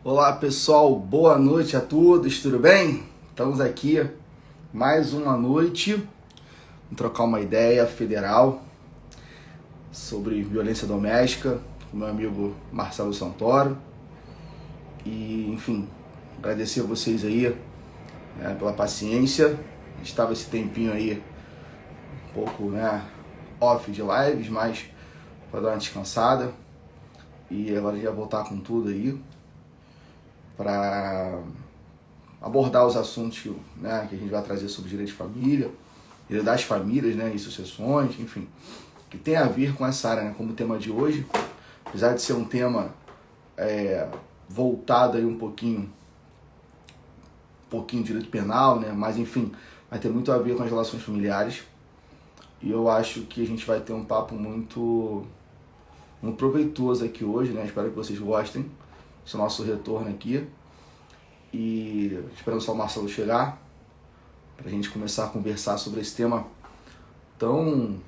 Olá pessoal, boa noite a todos, tudo bem? Estamos aqui mais uma noite, vamos trocar uma ideia federal sobre violência doméstica com meu amigo Marcelo Santoro. E enfim, agradecer a vocês aí pela paciência. Estava esse tempinho aí um pouco off de lives, mas para dar uma descansada. E agora já voltar com tudo aí para abordar os assuntos que a gente vai trazer sobre direito de família, direito das famílias, e sucessões, enfim, que tem a ver com essa área, como o tema de hoje, apesar de ser um tema voltado aí um pouquinho de direito penal, mas enfim, vai ter muito a ver com as relações familiares. E eu acho que a gente vai ter um papo muito proveitoso aqui hoje, Espero que vocês gostem. Esse é o nosso retorno aqui. E esperando só o Marcelo chegar para a gente começar a conversar sobre esse tema tão,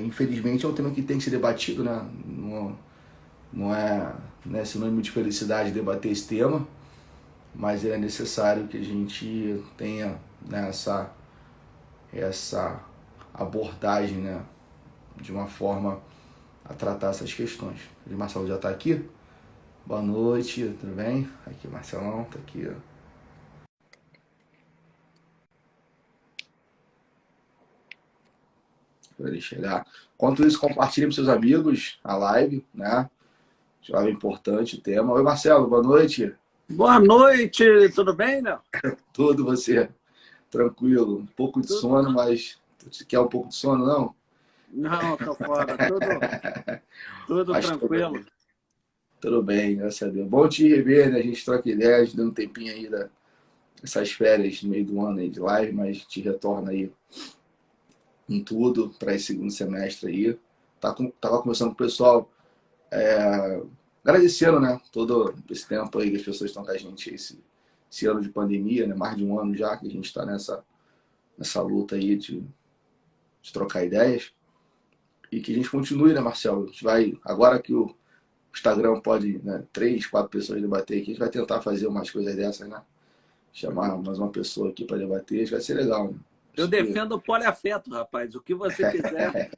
infelizmente, é um tema que tem que ser debatido, Não é sinônimo de felicidade debater esse tema, mas é necessário que a gente tenha essa abordagem, de uma forma a tratar essas questões. O Marcelo já está aqui. Boa noite, tudo bem? Aqui o Marcelão, tá aqui, ó. Para ele chegar. Enquanto isso, compartilhe com seus amigos a live, Já é importante o tema. Oi, Marcelo, boa noite. Boa noite, tudo bem, não? Tudo, você? Tranquilo. Um pouco de sono, mas tu quer um pouco de sono, não? Não, tô fora. Tudo tranquilo. Tudo bem, graças a Deus. Bom te rever, A gente troca ideias, dando um tempinho aí dessas férias no meio do ano aí de live, mas te retorna aí em tudo para esse segundo semestre aí. Tava conversando com o pessoal, agradecendo, todo esse tempo aí que as pessoas estão com a gente esse ano de pandemia, Mais de um ano já que a gente está nessa luta aí de trocar ideias. E que a gente continue, Marcelo? A gente vai, agora que o Instagram pode, 3, 4 pessoas debater aqui, a gente vai tentar fazer umas coisas dessas, Chamar mais uma pessoa aqui para debater, vai ser legal, Eu defendo o poliafeto, rapaz. O que você quiser.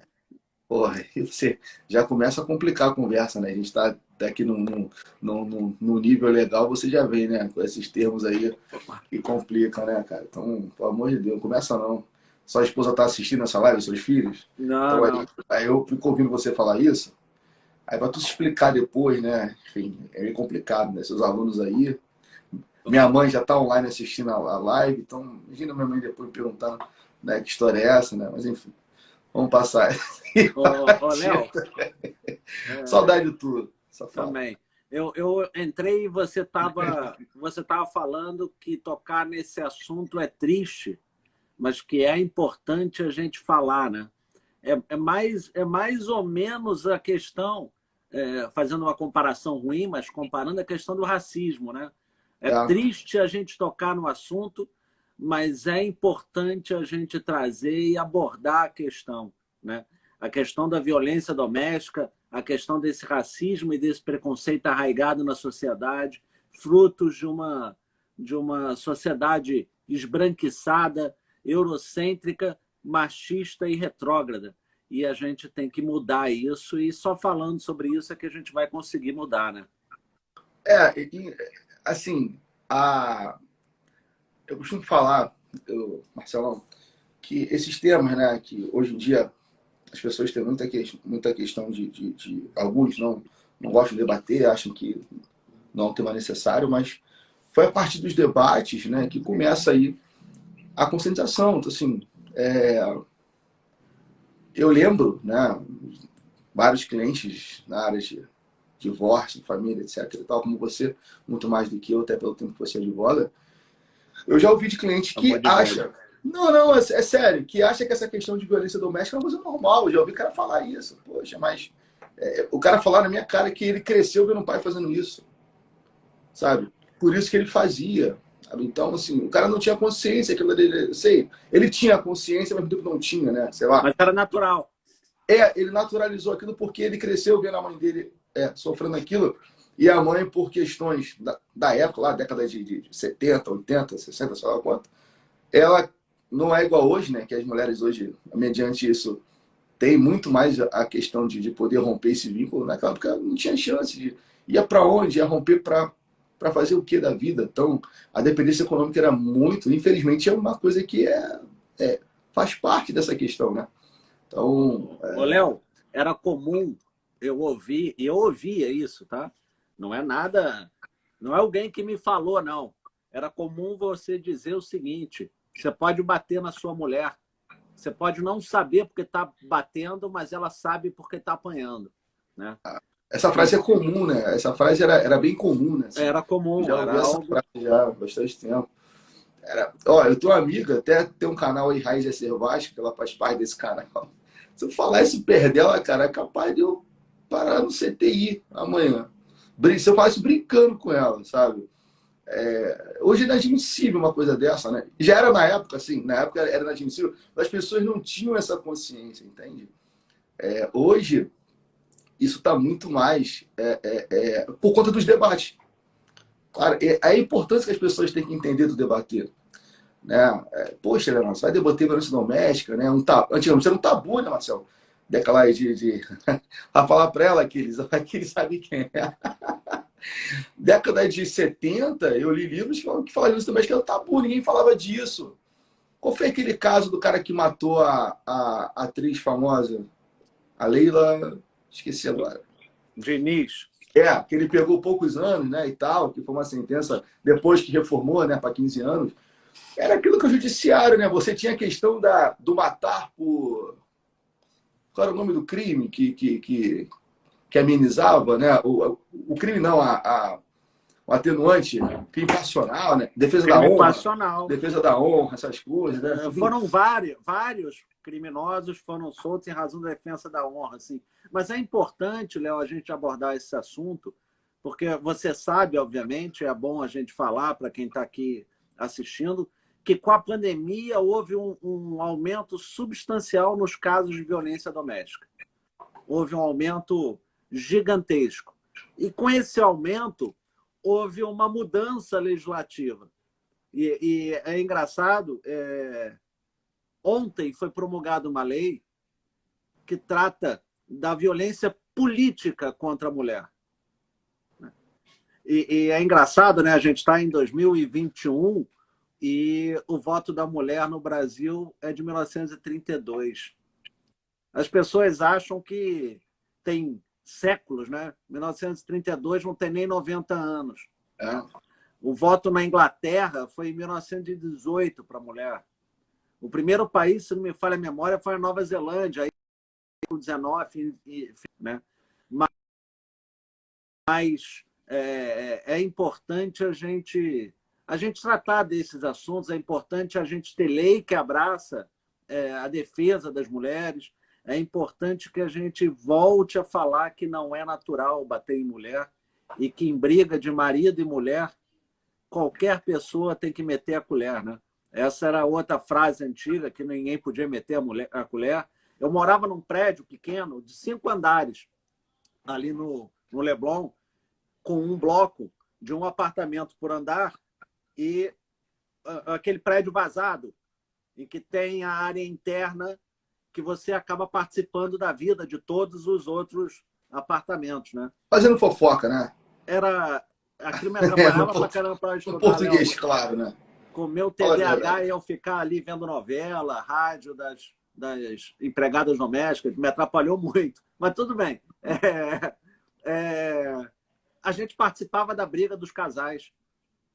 Porra, aí você já começa a complicar a conversa, A gente está aqui no nível legal, você já vem, Com esses termos aí que complicam, cara? Então, pelo amor de Deus, não começa não. Sua esposa tá assistindo essa live, seus filhos? Não, Então, aí eu fico ouvindo você falar isso. Aí para tu explicar depois, Enfim, é meio complicado, Seus alunos aí. Minha mãe já tá online assistindo a live, então imagina minha mãe depois perguntando, que história é essa, Mas enfim, vamos passar. Ô, Léo. Saudade de tudo. Também. Eu entrei e você tava falando que tocar nesse assunto é triste, mas que é importante a gente falar, É mais ou menos a questão, fazendo uma comparação ruim, mas comparando a questão do racismo, É triste a gente tocar no assunto, mas é importante a gente trazer e abordar a questão, A questão da violência doméstica, a questão desse racismo e desse preconceito arraigado na sociedade, frutos de uma sociedade esbranquiçada, eurocêntrica, machista e retrógrada. E a gente tem que mudar isso, e só falando sobre isso é que a gente vai conseguir mudar, Assim, eu costumo falar, Marcelão, que esses temas, que hoje em dia as pessoas têm muita questão de alguns não gostam de debater, acham que não é um tema necessário, mas foi a partir dos debates, que começa aí a conscientização. Então, assim, eu lembro, vários clientes na área de divórcio, família, etc. E tal, como você, muito mais do que eu, até pelo tempo que você advoga. Eu já ouvi de cliente que acha... Não, é sério, que acha que essa questão de violência doméstica é uma coisa normal. Eu já ouvi o cara falar isso. Poxa, mas o cara falar na minha cara que ele cresceu vendo o pai fazendo isso. Sabe? Por isso que ele fazia. Sabe? Então, assim, o cara não tinha consciência. Ele tinha consciência, mas não tinha, Sei lá. Mas era natural. Ele naturalizou aquilo porque ele cresceu vendo a mãe dele sofrendo aquilo. E a mãe, por questões da época, lá, década de 70, 80, 60, sei lá quanto, ela não é igual hoje, né? Que as mulheres hoje, mediante isso, tem muito mais a questão de poder romper esse vínculo. Naquela época não tinha chance de ia para onde, ia romper para fazer o que da vida. Então, a dependência econômica era muito, infelizmente, é uma coisa que faz parte dessa questão, né? Então, Ô, Léo, era comum eu ouvir, e eu ouvia isso, tá? Não é nada, não é alguém que me falou, não. Era comum você dizer o seguinte: você pode bater na sua mulher, você pode não saber porque está batendo, mas ela sabe porque está apanhando, né? essa frase é comum, né? Essa frase era bem comum, né? Assim, Era comum, já ouvi era essa algo. frase já há bastante tempo. Ó, eu tenho uma amiga, até tem um canal aí, Raiz é Ser Vasco, que ela faz parte desse canal. Se eu falar isso perto dela, cara, é capaz de eu parar no CTI amanhã. Se eu falar isso brincando com ela, sabe? Hoje é inadmissível uma coisa dessa, né? Já era na época, assim, na época era inadmissível, mas as pessoas não tinham essa consciência, entende? Hoje, isso está muito mais por conta dos debates. Claro, é a importância que as pessoas têm que entender do debater. Né? Poxa, Leandro, você vai debater violência doméstica, né? Antigamente era um tabu, né, Marcelo? Daquela a falar para ela que eles sabem quem é. Década de 70, eu li livros que falavam isso também, que era um tabu, ninguém falava disso. Qual foi aquele caso do cara que matou a atriz famosa? A Leila. Esqueci agora. Diniz. Que ele pegou poucos anos, né, e tal, que foi uma sentença depois que reformou, né, para 15 anos. Era aquilo que o judiciário, né? Você tinha a questão do matar por. Qual era o nome do crime que amenizava, né? O crime não, o atenuante, crime passional, né? Defesa da Crime honra. passional. Defesa da honra, essas coisas, né? Foram vários criminosos foram soltos em razão da defesa da honra, assim. Mas é importante, Léo, a gente abordar esse assunto, porque você sabe, obviamente, é bom a gente falar para quem está aqui assistindo, que com a pandemia houve um aumento substancial nos casos de violência doméstica. Houve um aumento gigantesco. E com esse aumento, houve uma mudança legislativa. E é engraçado, ontem foi promulgada uma lei que trata da violência política contra a mulher. E é engraçado, né? A gente está em 2021 e o voto da mulher no Brasil é de 1932. As pessoas acham que tem séculos, né? 1932 não tem nem 90 anos. Né? O voto na Inglaterra foi em 1918 para a mulher. O primeiro país, se não me falha a memória, foi a Nova Zelândia, aí com 19, né? Mas é importante a gente tratar desses assuntos, é importante a gente ter lei que abraça a defesa das mulheres, é importante que a gente volte a falar que não é natural bater em mulher e que em briga de marido e mulher, qualquer pessoa tem que meter a colher, né? Essa era outra frase antiga, que ninguém podia meter a colher. Eu morava num prédio pequeno, de 5 andares, ali no Leblon, com um bloco de um apartamento por andar e aquele prédio vazado, em que tem a área interna que você acaba participando da vida de todos os outros apartamentos, né? Fazendo fofoca, né? Aquilo me atrapalhava pra caramba para estudar. No português, Léo. claro, né? Com o meu TDAH, eu ficar ali vendo novela, rádio das empregadas domésticas, me atrapalhou muito. Mas tudo bem. A gente participava da briga dos casais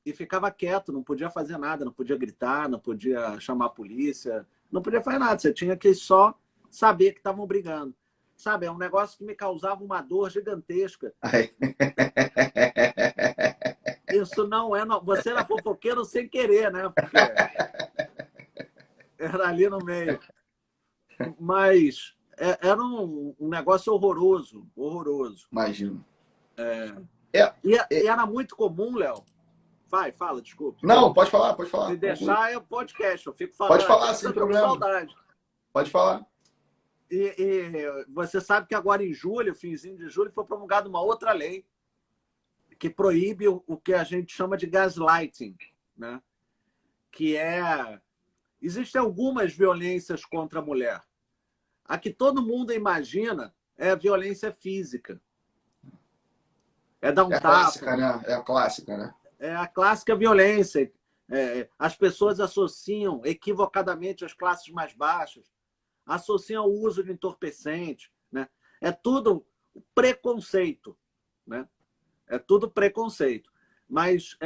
e ficava quieto, não podia fazer nada, não podia gritar, não podia chamar a polícia, não podia fazer nada. Você tinha que só saber que estavam brigando. Sabe, é um negócio que me causava uma dor gigantesca. Isso não é... Você era fofoqueiro sem querer, né? Porque era ali no meio. Mas era um negócio horroroso, horroroso. Imagino. E era muito comum, Léo. Fala, desculpa. Não, pode falar, pode falar. Se deixar é o podcast, eu fico falando. Pode falar, sem problema. Saudade. Pode falar. E você sabe que agora em julho, finzinho de julho, foi promulgada uma outra lei que proíbe o que a gente chama de gaslighting, né? Que é... Existem algumas violências contra a mulher. A que todo mundo imagina é a violência física. É dar um É a tapa. clássica, né? É a clássica, né? É a clássica violência. As pessoas associam equivocadamente as classes mais baixas, associam o uso de entorpecente, né? É tudo preconceito, né? É tudo preconceito. Mas,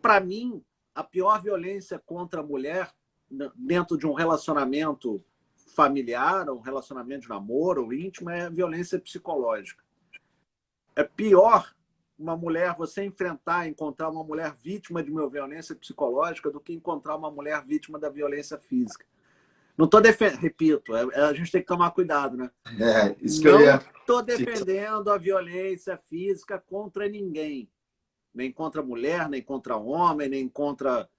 para mim, a pior violência contra a mulher dentro de um relacionamento familiar, um relacionamento de namoro ou íntimo, é a violência psicológica. É pior você encontrar uma mulher vítima de uma violência psicológica do que encontrar uma mulher vítima da violência física. Não estou defendendo, repito, a gente tem que tomar cuidado, né? Isso que eu ia... Não estou defendendo a violência física contra ninguém. Nem contra mulher, nem contra homem, nem contra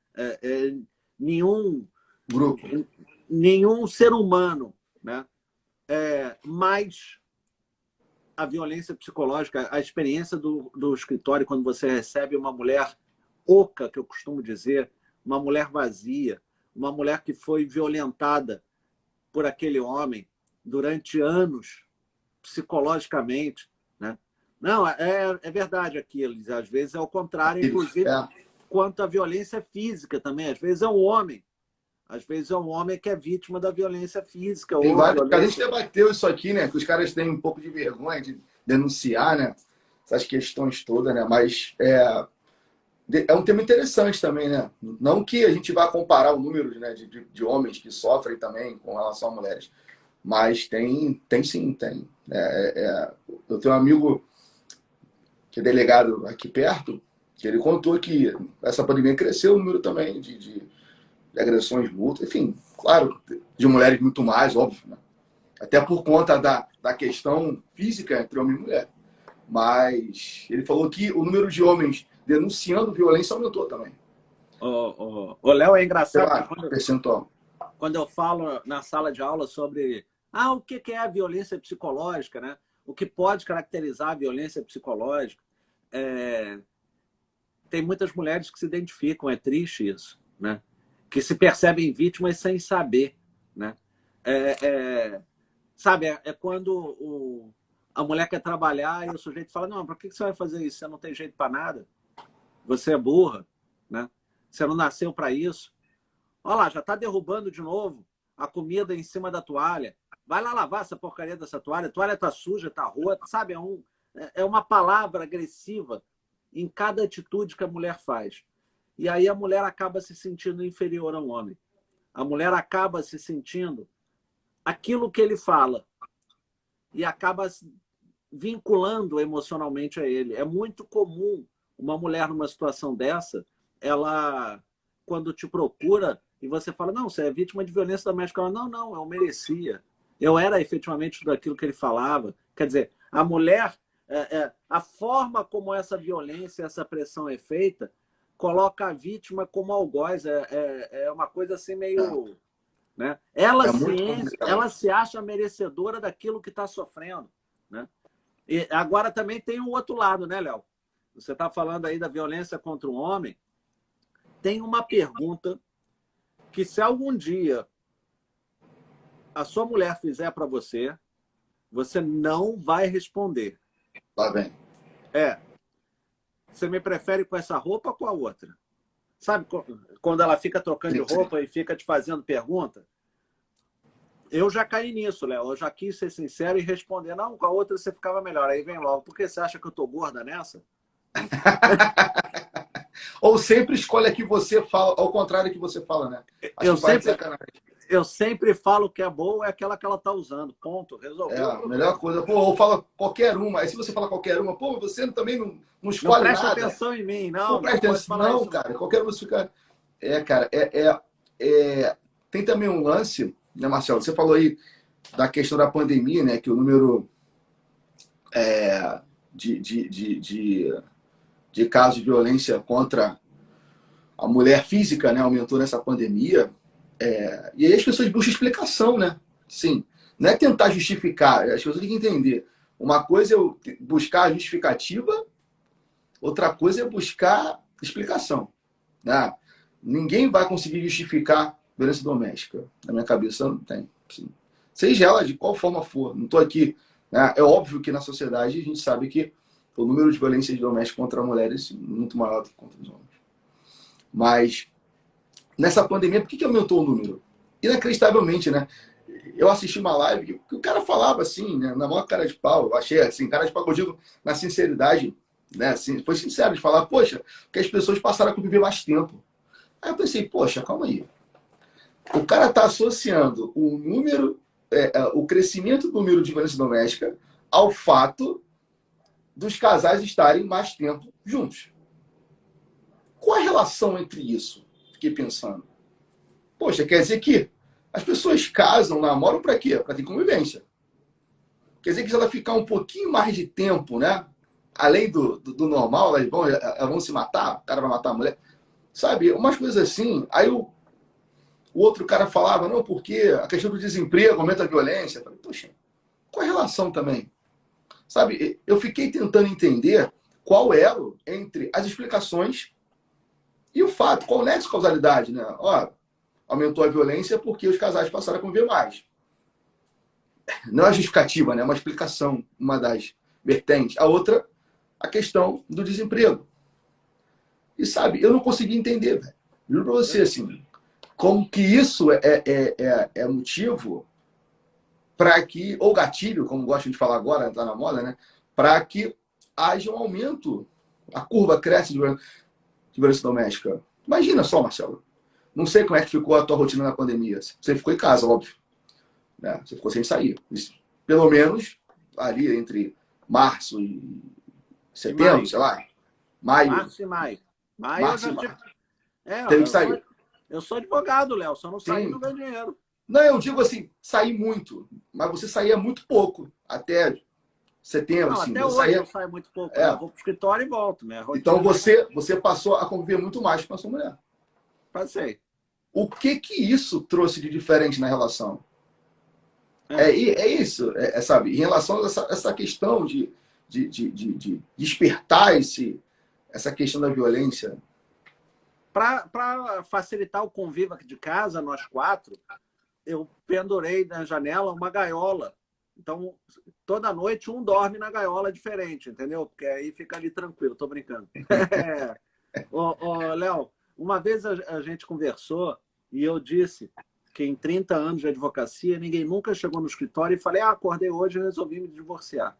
nenhum grupo, nenhum ser humano, né? Mas a violência psicológica, a experiência do escritório, quando você recebe uma mulher oca, que eu costumo dizer, uma mulher vazia, uma mulher que foi violentada por aquele homem durante anos, psicologicamente, né? Não, é verdade aquilo. Às vezes é o contrário, inclusive, quanto à violência física também. Às vezes é um homem. Às vezes é um homem que é vítima da violência física. Tem vários. A gente debateu isso aqui, né? Que os caras têm um pouco de vergonha de denunciar, né? Essas questões todas, né? Mas é um tema interessante também, né? Não que a gente vá comparar o número, né, de homens que sofrem também com relação a mulheres. Mas tem sim, tem. Eu tenho um amigo que é delegado aqui perto, que ele contou que essa pandemia cresceu o número também de agressões mútuas, enfim, claro, de mulheres muito mais, óbvio, né? Até por conta da questão física entre homem e mulher. Mas ele falou que o número de homens denunciando violência aumentou também. O Léo, é engraçado quando eu falo na sala de aula sobre o que é a violência psicológica, né? O que pode caracterizar a violência psicológica. Tem muitas mulheres que se identificam, é triste isso, né? Que se percebem vítimas sem saber, né? Sabe, quando a mulher quer trabalhar e o sujeito fala, não, para que você vai fazer isso? Você não tem jeito para nada. Você é burra, né? Você não nasceu para isso. Olha lá, já está derrubando de novo a comida em cima da toalha. Vai lá lavar essa porcaria dessa toalha. A toalha está suja, está rota. Sabe, é uma palavra agressiva em cada atitude que a mulher faz. E aí a mulher acaba se sentindo inferior ao homem. A mulher acaba se sentindo aquilo que ele fala e acaba vinculando emocionalmente a ele. É muito comum uma mulher numa situação dessa, ela, quando te procura e você fala, não, você é vítima de violência doméstica. Ela, não, eu merecia. Eu era efetivamente tudo aquilo que ele falava. Quer dizer, a mulher, a forma como essa violência, essa pressão é feita, coloca a vítima como algoz. É uma coisa assim meio... Né? Ela se acha merecedora daquilo que está sofrendo. Né? E agora também tem um outro lado, né, Léo? Você está falando aí da violência contra um homem. Tem uma pergunta que, se algum dia a sua mulher fizer para você, você não vai responder. Tá bem. Você me prefere com essa roupa ou com a outra? Sabe quando ela fica trocando de roupa e fica te fazendo pergunta? Eu já caí nisso, Léo. Eu já quis ser sincero e responder, não, com a outra você ficava melhor. Aí vem logo, por que você acha que eu tô gorda nessa? Ou sempre escolhe a que você fala, ao contrário do que você fala, né? Eu sempre falo que é boa é aquela que ela tá usando. Ponto. Resolveu. A melhor coisa. Pô, ou fala qualquer uma. Aí se você fala qualquer uma, pô, você também não escolhe nada. Não presta atenção em mim, não. Não presta atenção, não, cara. Qualquer uma você fica... Cara, tem também um lance, né, Marcelo? Você falou aí da questão da pandemia, né? Que o número de casos de violência contra a mulher física, né, aumentou nessa pandemia. E aí as pessoas buscam explicação, né? Sim, não é tentar justificar, as pessoas têm que entender. Uma coisa é eu buscar justificativa, outra coisa é buscar explicação. Né? Ninguém vai conseguir justificar violência doméstica. Na minha cabeça não tem. Assim. Seja ela de qual forma for. Não estou aqui. Né? É óbvio que na sociedade a gente sabe que o número de violências domésticas contra mulheres é muito maior do que contra os homens. Mas nessa pandemia, por que aumentou o número? Inacreditavelmente, né? Eu assisti uma live que o cara falava assim, né, na maior cara de pau. Eu achei assim, cara de pau, eu digo na sinceridade, né? Assim, foi sincero de falar, poxa, que as pessoas passaram a conviver mais tempo. Aí eu pensei, poxa, calma aí. O cara está associando o número, o crescimento do número de violência doméstica ao fato dos casais estarem mais tempo juntos. Qual a relação entre isso? Fiquei pensando. Poxa, quer dizer que as pessoas casam, namoram para quê? Para ter convivência. Quer dizer que se ela ficar um pouquinho mais de tempo, né? Além do normal, elas vão se matar, o cara vai matar a mulher. Sabe, umas coisas assim. Aí o outro cara falava, não, porque a questão do desemprego aumenta a violência. Eu falei, poxa, qual a relação também? Sabe, eu fiquei tentando entender qual é entre as explicações e o fato, qual o nexo de causalidade, né? Ó, aumentou a violência porque os casais passaram a conviver mais. Não é uma justificativa, né? É uma explicação, uma das vertentes. A outra, a questão do desemprego. E sabe, eu não consegui entender, velho. Juro pra você, assim, como que isso é motivo para que, ou gatilho, como gostam de falar agora, está na moda, né? Para que haja um aumento, a curva cresce de violência doméstica. Imagina só, Marcelo. Não sei como é que ficou a tua rotina na pandemia. Você ficou em casa, óbvio. Né? Você ficou sem sair. Isso, pelo menos ali entre março e setembro, sei lá. Maio. Março e maio. Março e maio. É, teve que sair. Eu sou advogado, Léo. Só não saí Sim. não ganho dinheiro. Não, eu digo assim, sair muito. Mas você saía muito pouco. Até setembro, Não, assim. até hoje eu saio muito pouco. Né? Eu vou pro escritório e volto. Né? Então você passou a conviver muito mais com a sua mulher. Passei. O que isso trouxe de diferente na relação? É isso, sabe? Em relação a essa questão de despertar essa questão da violência. Para facilitar o convívio aqui de casa, nós quatro, eu pendurei na janela uma gaiola. Então, toda noite um dorme na gaiola diferente, entendeu? Porque aí fica ali tranquilo, tô brincando. Léo, uma vez a gente conversou e eu disse que em 30 anos de advocacia, ninguém nunca chegou no escritório e falei, acordei hoje e resolvi me divorciar.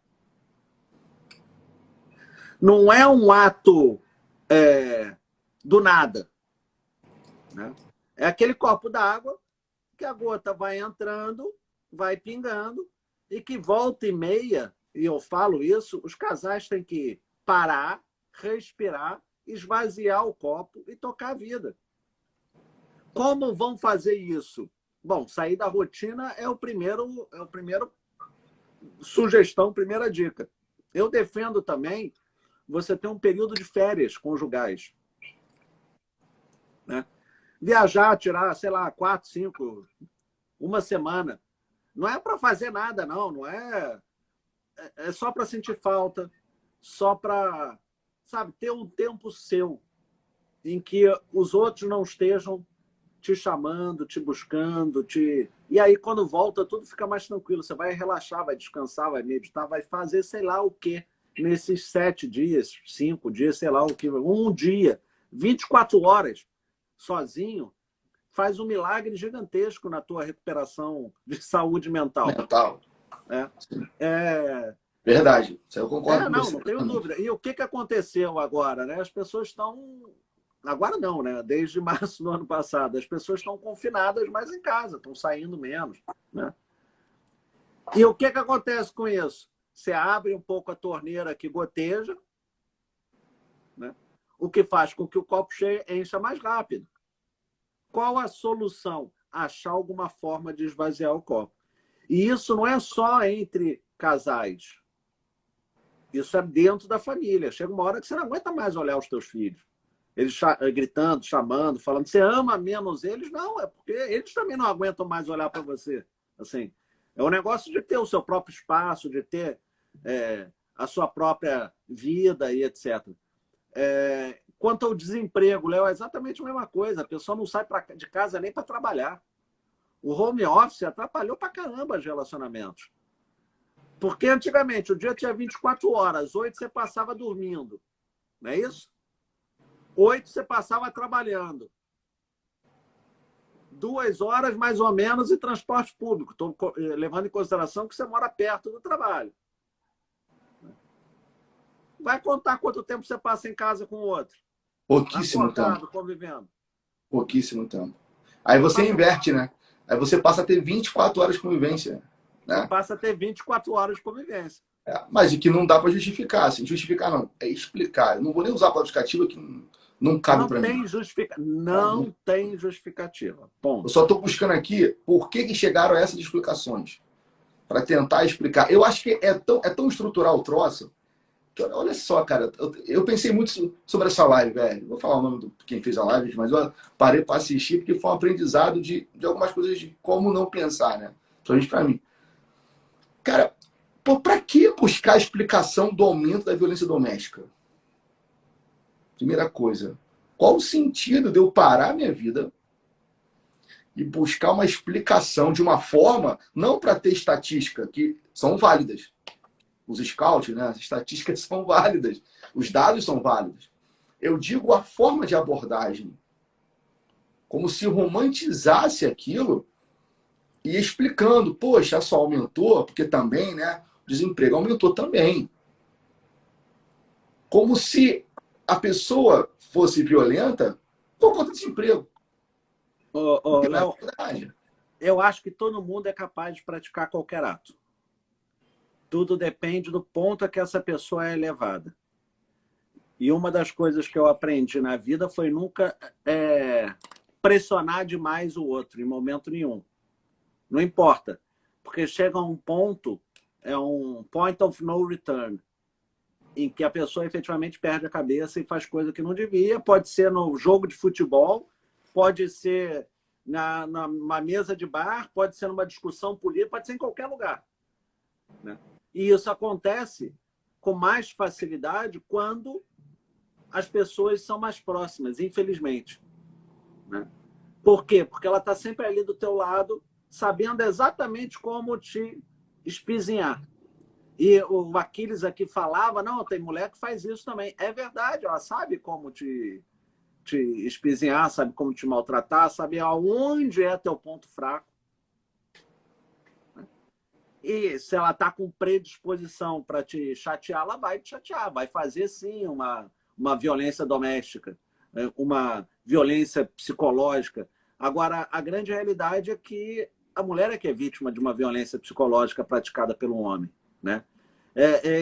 Não é um ato do nada. Né? É aquele copo d'água que a gota vai entrando, vai pingando, e que volta e meia, e eu falo isso, os casais têm que parar, respirar, esvaziar o copo e tocar a vida. Como vão fazer isso? Bom, sair da rotina é o primeiro sugestão, primeira dica. Eu defendo também você ter um período de férias conjugais. Né? Viajar, tirar, sei lá, 4, 5, uma semana. Não é para fazer nada, não é. É só para sentir falta, só para, sabe, ter um tempo seu em que os outros não estejam te chamando, te buscando, e aí quando volta tudo fica mais tranquilo. Você vai relaxar, vai descansar, vai meditar, vai fazer sei lá o quê nesses 7 dias, 5 dias, sei lá o que, um dia, 24 horas sozinho. Faz um milagre gigantesco na tua recuperação de saúde mental. Verdade, isso eu concordo com você. Não tenho dúvida. E o que aconteceu agora? Né? As pessoas estão... Agora não, né? Desde março do ano passado. As pessoas estão confinadas, mas em casa, estão saindo menos. Né? E o que acontece com isso? Você abre um pouco a torneira que goteja, né? O que faz com que o copo cheio encha mais rápido. Qual a solução? Achar alguma forma de esvaziar o copo. E isso não é só entre casais. Isso é dentro da família. Chega uma hora que você não aguenta mais olhar os teus filhos. Eles gritando, chamando, falando, você ama menos eles? Não, é porque eles também não aguentam mais olhar para você. Assim, é um negócio de ter o seu próprio espaço, de ter a sua própria vida e etc. Quanto ao desemprego, Léo, é exatamente a mesma coisa. A pessoa não sai de casa nem para trabalhar. O home office atrapalhou para caramba os relacionamentos. Porque antigamente o dia tinha 24 horas, 8 você passava dormindo. Não é isso? 8 você passava trabalhando. 2 horas, mais ou menos, em transporte público. Estou levando em consideração que você mora perto do trabalho. Vai contar quanto tempo você passa em casa com o outro? Pouquíssimo acordado, tempo. convivendo. Pouquíssimo tempo. Aí você inverte, né? Aí você passa a ter 24 horas de convivência. Né? Você passa a ter 24 horas de convivência. Mas o que não dá para justificar. Assim, justificar não, é explicar. Eu não vou nem usar a palavra justificativa que não cabe para mim. Não tem justificativa. Ponto. Eu só estou buscando aqui por que chegaram a essas explicações. Para tentar explicar. Eu acho que é tão estrutural o troço. Que, olha só, cara. Eu pensei muito sobre essa live, velho. Vou falar o nome de quem fez a live, mas eu parei para assistir porque foi um aprendizado de algumas coisas de como não pensar, né? Principalmente para mim. Cara, para que buscar a explicação do aumento da violência doméstica? Primeira coisa. Qual o sentido de eu parar minha vida e buscar uma explicação de uma forma, não para ter estatística, que são válidas. Os scouts, né? As estatísticas são válidas. Os dados são válidos. Eu digo a forma de abordagem. Como se romantizasse aquilo e explicando, poxa, só aumentou, porque também, né? O desemprego aumentou também. Como se a pessoa fosse violenta por conta do desemprego. Léo, eu acho que todo mundo é capaz de praticar qualquer ato. Tudo depende do ponto a que essa pessoa é levada. E uma das coisas que eu aprendi na vida foi nunca pressionar demais o outro, em momento nenhum. Não importa. Porque chega a um ponto, é um point of no return, em que a pessoa efetivamente perde a cabeça e faz coisa que não devia. Pode ser no jogo de futebol, pode ser numa mesa de bar, pode ser numa discussão política, pode ser em qualquer lugar. Né? E isso acontece com mais facilidade quando as pessoas são mais próximas, infelizmente. Né? Por quê? Porque ela está sempre ali do teu lado, sabendo exatamente como te espizinhar. E o Aquiles aqui falava, não, tem mulher que faz isso também. É verdade, ela sabe como te espizinhar, sabe como te maltratar, sabe aonde é teu ponto fraco. E se ela está com predisposição para te chatear, ela vai te chatear, vai fazer sim uma violência doméstica, uma violência psicológica. Agora, a grande realidade é que a mulher é que é vítima de uma violência psicológica praticada pelo homem. Né?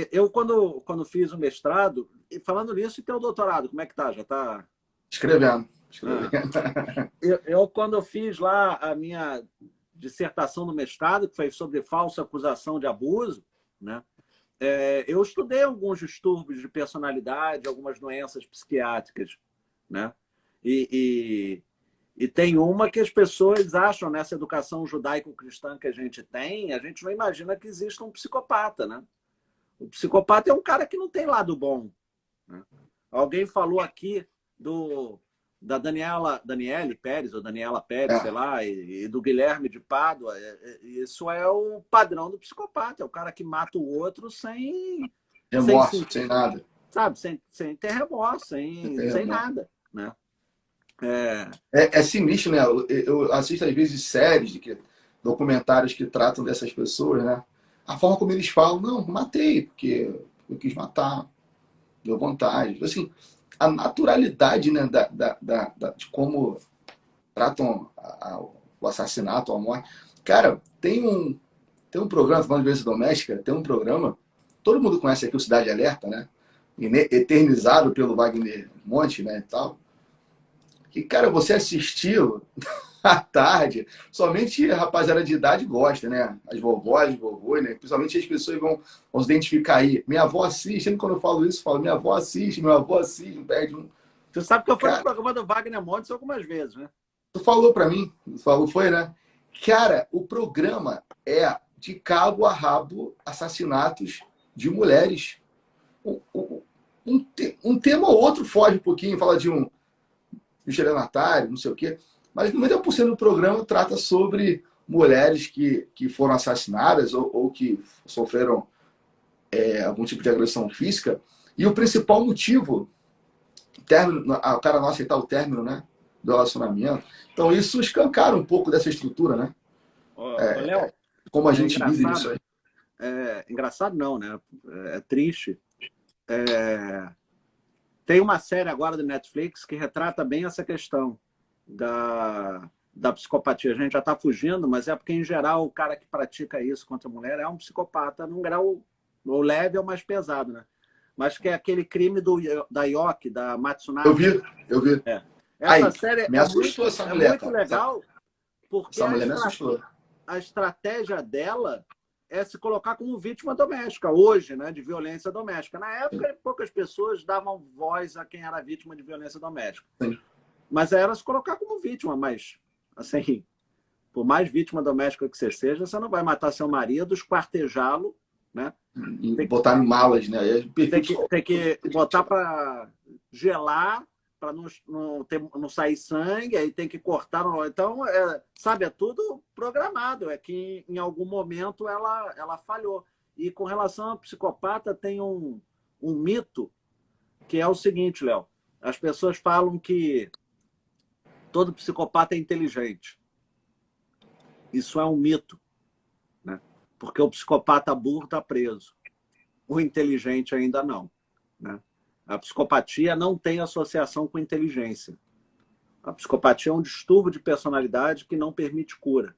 Eu, quando fiz o mestrado, e falando nisso, e teu doutorado, como é que tá? Já está... Escrevendo. Eu, quando fiz lá a minha dissertação no mestrado, que foi sobre falsa acusação de abuso, né? Eu estudei alguns distúrbios de personalidade, algumas doenças psiquiátricas. Né? E tem uma que as pessoas acham, nessa educação judaico-cristã que a gente tem, a gente não imagina que exista um psicopata. Né? O psicopata é um cara que não tem lado bom. Né? Alguém falou aqui da Daniele Pérez, ou Daniela Pérez, sei lá, e do Guilherme de Pádua. Isso é o padrão do psicopata, é o cara que mata o outro sem remorso, sem nada. Sabe, sem ter remorso, sem nada. Né? É sinistro, né? Eu assisto às vezes séries, documentários que tratam dessas pessoas, né? A forma como eles falam, não, matei, porque eu quis matar, deu vontade. Assim, a naturalidade, né, de como tratam o assassinato, a morte. Cara, tem um programa, falando de violência doméstica, tem um programa, todo mundo conhece aqui o Cidade Alerta, né? Eternizado pelo Wagner Monte, né, e tal. Que, cara, você assistiu à tarde, somente a rapaziada de idade gosta, né? As vovós, vovôs, né? Principalmente as pessoas vão se identificar aí. Minha avó assiste, sempre quando eu falo isso, eu falo, minha avó assiste, meu avô assiste, não perde um. Você sabe que eu fui no programa do Wagner Montes algumas vezes, né? Tu falou pra mim, foi, né? Cara, o programa é de cabo a rabo assassinatos de mulheres. Um tema ou outro foge um pouquinho, fala de um estelionatário, não sei o quê, mas 90% do programa trata sobre mulheres que foram assassinadas ou que sofreram algum tipo de agressão física. E o principal motivo, o cara não aceitar o término, né, do relacionamento. Então isso escancara um pouco dessa estrutura, né? Léo, Como a gente lida nisso aí. Engraçado não, né? É triste. Tem uma série agora do Netflix que retrata bem essa questão da psicopatia. A gente já está fugindo, mas é porque, em geral, o cara que pratica isso contra a mulher é um psicopata num grau ou leve ou mais pesado, né? Mas que é aquele crime da Yoki, da Matsunaga. Eu vi. Essa série me assustou essa mulher, muito legal, porque essa mulher me assustou. A estratégia dela é se colocar como vítima doméstica, hoje, né, de violência doméstica. Na época, poucas pessoas davam voz a quem era vítima de violência doméstica. Sim. Mas era se colocar como vítima, mas, assim, por mais vítima doméstica que você seja, você não vai matar seu marido, esquartejá-lo, né? E botar em malas, né? Tem que botar para gelar, para não sair sangue, aí tem que cortar. Então, sabe, é tudo programado. É que em algum momento ela falhou. E com relação ao psicopata, tem um mito que é o seguinte, Léo. As pessoas falam que todo psicopata é inteligente. Isso é um mito, né? Porque o psicopata burro está preso. O inteligente ainda não, né? A psicopatia não tem associação com inteligência. A psicopatia é um distúrbio de personalidade que não permite cura.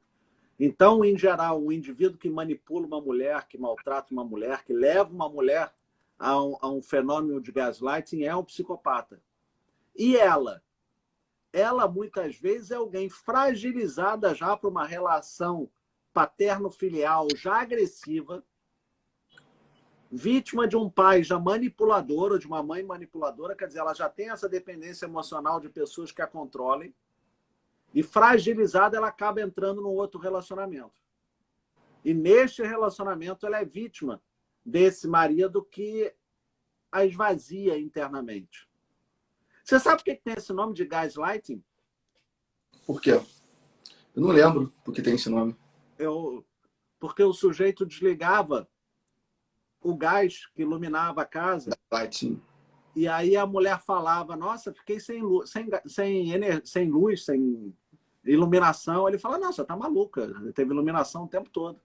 Então, em geral, o indivíduo que manipula uma mulher, que maltrata uma mulher, que leva uma mulher a um fenômeno de gaslighting é um psicopata. E ela muitas vezes é alguém fragilizada já por uma relação paterno-filial já agressiva, vítima de um pai já manipulador ou de uma mãe manipuladora, quer dizer, ela já tem essa dependência emocional de pessoas que a controlem, e fragilizada ela acaba entrando num outro relacionamento. E neste relacionamento ela é vítima desse marido que a esvazia internamente. Você sabe por que tem esse nome de gaslighting? Por quê? Eu não lembro por que tem esse nome. Porque o sujeito desligava o gás que iluminava a casa. Gaslighting. E aí a mulher falava, nossa, fiquei sem luz, sem iluminação. Ele fala, não, você tá maluca. Teve iluminação o tempo todo.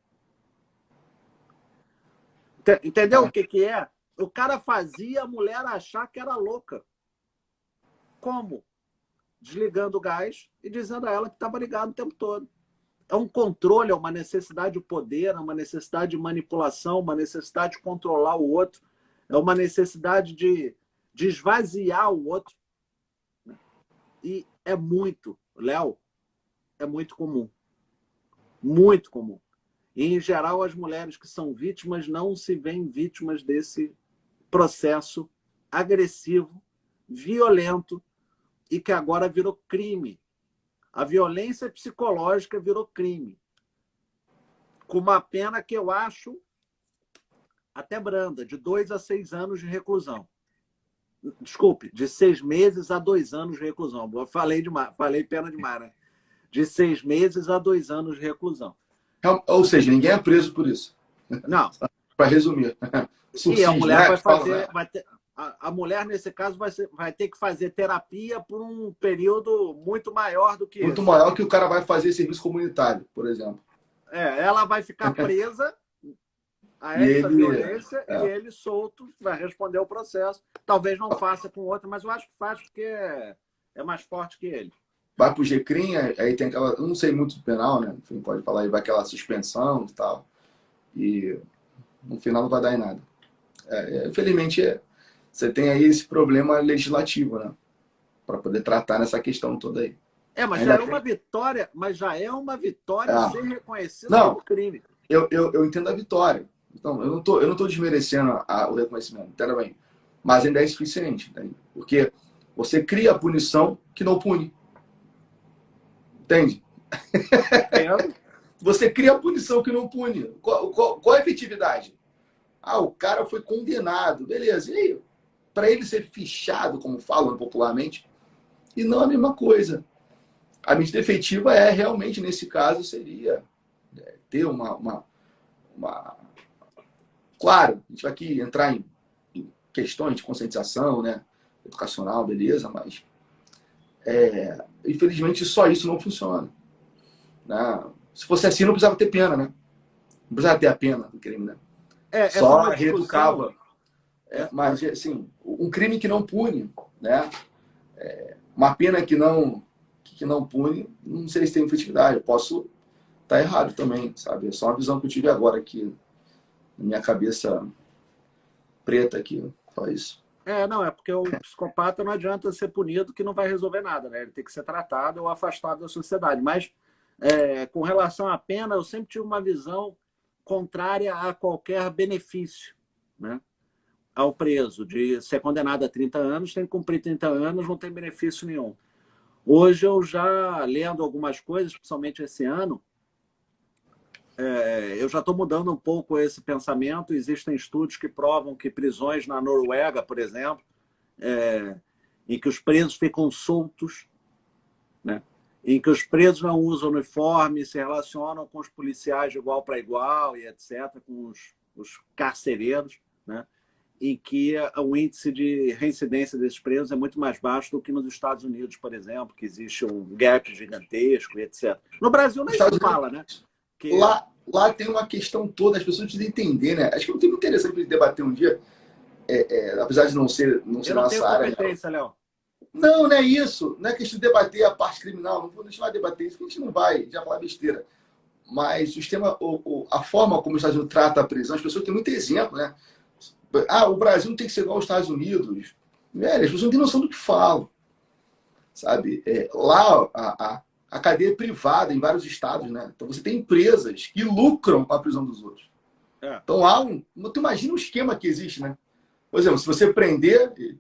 Entendeu o que é? O cara fazia a mulher achar que era louca. Como? Desligando o gás e dizendo a ela que estava ligado o tempo todo. É um controle, é uma necessidade de poder, é uma necessidade de manipulação, uma necessidade de controlar o outro, é uma necessidade de esvaziar o outro. E é muito, Léo, é muito comum. Muito comum. E, em geral, as mulheres que são vítimas não se veem vítimas desse processo agressivo, violento, e que agora virou crime. A violência psicológica virou crime. Com uma pena que eu acho até branda, de 2 a 6 anos de reclusão. Desculpe, de 6 meses a 2 anos de reclusão. Eu falei pena demais, né? De 6 meses a 2 anos de reclusão. Ou seja, ninguém é preso por isso. Não. Para resumir. E a mulher vai fazer... A mulher, nesse caso, vai ter que fazer terapia por um período muito maior do que muito esse. Maior que o cara vai fazer serviço comunitário, por exemplo. Ela vai ficar presa a essa violência e ele solto vai responder o processo. Talvez não faça com outra, mas eu acho que faz porque é mais forte que ele. Vai pro GCRIM, aí tem aquela... Eu não sei muito do penal, né? Enfim, pode falar aí, vai aquela suspensão e tal. E no final não vai dar em nada. Infelizmente, você tem aí esse problema legislativo, né? Para poder tratar nessa questão toda aí. Mas já é uma vitória ser reconhecido como crime. Eu entendo a vitória. Então, eu não tô desmerecendo o reconhecimento, entenda bem. Mas ainda é suficiente, entende? Porque você cria a punição que não pune. Entende? Você cria a punição que não pune. Qual a efetividade? Ah, o cara foi condenado. Beleza. E aí? Para ele ser fichado, como falam popularmente, e não a mesma coisa. A medida efetiva realmente, nesse caso, seria ter uma... Claro, a gente vai aqui entrar em questões de conscientização, né? Educacional, beleza, mas infelizmente só isso não funciona. Né? Se fosse assim, não precisava ter pena, né? Não precisava ter a pena do crime, né? Essa é Só uma discussão. reeducava. Mas, assim, um crime que não pune, né? Uma pena que não pune, não sei se tem efetividade. Eu posso estar errado também, sabe? É só uma visão que eu tive agora aqui, na minha cabeça preta aqui, só isso. Não, é porque o psicopata não adianta ser punido que não vai resolver nada, né? Ele tem que ser tratado ou afastado da sociedade. Mas, com relação à pena, eu sempre tive uma visão contrária a qualquer benefício, né? Ao preso, de ser condenado a 30 anos, tem que cumprir 30 anos, não tem benefício nenhum. Hoje eu já, lendo algumas coisas, principalmente esse ano, eu já estou mudando um pouco esse pensamento. Existem estudos que provam que prisões na Noruega, por exemplo, em que os presos ficam soltos, né? Em que os presos não usam uniforme, se relacionam com os policiais de igual para igual e etc., com os carcereiros, né? Em que o índice de reincidência desses presos é muito mais baixo do que nos Estados Unidos, por exemplo, que existe um gap gigantesco e etc. No Brasil nem se fala, né? Que... Lá tem uma questão toda, as pessoas precisam entender, né? Acho que é muito interessante para debater um dia, apesar de não ser nossa área. Competência, Léo. Não é isso. Não é questão de debater a parte criminal. A gente vai debater isso, porque a gente não vai já falar besteira. Mas o sistema, a forma como os Estados Unidos trata a prisão, as pessoas têm muito exemplo, né? Ah, o Brasil não tem que ser igual aos Estados Unidos. Velho, as pessoas não têm noção do que falam. Sabe? Lá, a cadeia é privada em vários estados, né? Então você tem empresas que lucram com a prisão dos outros. Então tu imagina o esquema que existe, né? Por exemplo, se você prender,